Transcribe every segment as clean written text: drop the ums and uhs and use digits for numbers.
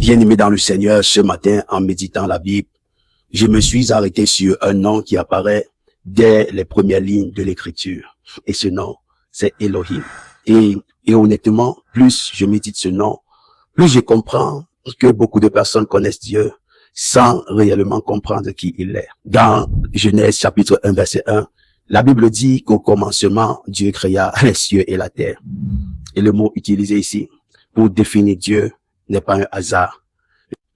Bien-aimé dans le Seigneur, ce matin, en méditant la Bible, je me suis arrêté sur un nom qui apparaît dès les premières lignes de l'écriture. Et ce nom, c'est Elohim. Et honnêtement, plus je médite ce nom, plus je comprends que beaucoup de personnes connaissent Dieu sans réellement comprendre qui il est. Dans Genèse chapitre 1, verset 1, la Bible dit qu'au commencement, Dieu créa les cieux et la terre. Et le mot utilisé ici pour définir Dieu n'est pas un hasard.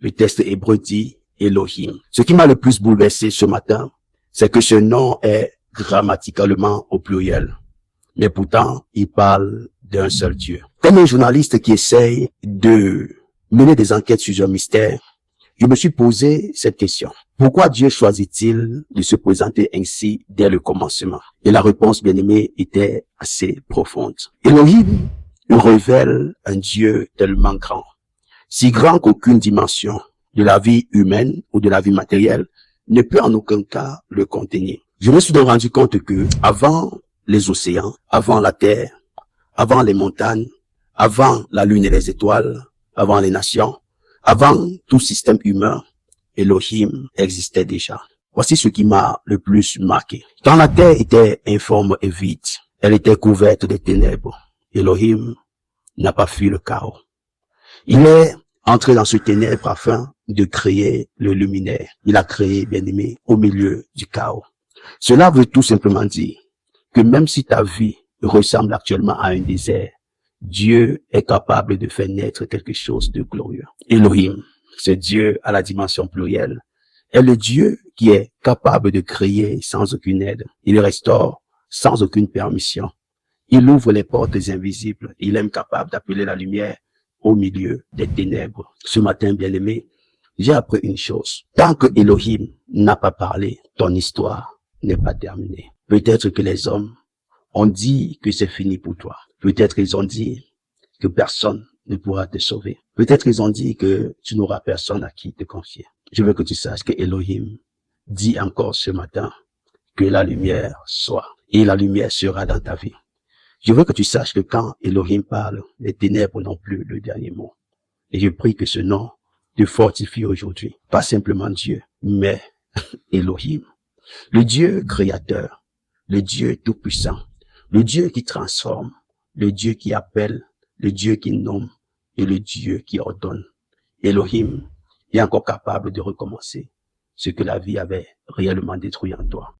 Le texte hébreu dit Elohim. Ce qui m'a le plus bouleversé ce matin, c'est que ce nom est grammaticalement au pluriel. Mais pourtant, il parle d'un seul Dieu. Comme un journaliste qui essaye de mener des enquêtes sur un mystère, je me suis posé cette question. Pourquoi Dieu choisit-il de se présenter ainsi dès le commencement? Et la réponse, bien aimée, était assez profonde. Elohim révèle un Dieu tellement grand, si grand qu'aucune dimension de la vie humaine ou de la vie matérielle ne peut en aucun cas le contenir. Je me suis donc rendu compte que avant les océans, avant la terre, avant les montagnes, avant la lune et les étoiles, avant les nations, avant tout système humain, Elohim existait déjà. Voici ce qui m'a le plus marqué. Quand la terre était informe et vide, elle était couverte de ténèbres. Elohim n'a pas fui le chaos. Il est entré dans ce ténèbre afin de créer le luminaire. Il a créé, bien aimé, au milieu du chaos. Cela veut tout simplement dire que même si ta vie ressemble actuellement à un désert, Dieu est capable de faire naître quelque chose de glorieux. Elohim, ce Dieu à la dimension plurielle, est le Dieu qui est capable de créer sans aucune aide. Il restaure sans aucune permission. Il ouvre les portes invisibles. Il est même capable d'appeler la lumière au milieu des ténèbres. Ce matin, bien-aimé, j'ai appris une chose. Tant que Elohim n'a pas parlé, ton histoire n'est pas terminée. Peut-être que les hommes ont dit que c'est fini pour toi. Peut-être qu'ils ont dit que personne ne pourra te sauver. Peut-être qu'ils ont dit que tu n'auras personne à qui te confier. Je veux que tu saches que Elohim dit encore ce matin que la lumière soit. Et la lumière sera dans ta vie. Je veux que tu saches que quand Elohim parle, les ténèbres n'ont plus le dernier mot. Et je prie que ce nom te fortifie aujourd'hui. Pas simplement Dieu, mais Elohim. Le Dieu créateur, le Dieu tout-puissant, le Dieu qui transforme, le Dieu qui appelle, le Dieu qui nomme et le Dieu qui ordonne. Elohim est encore capable de recommencer ce que la vie avait réellement détruit en toi.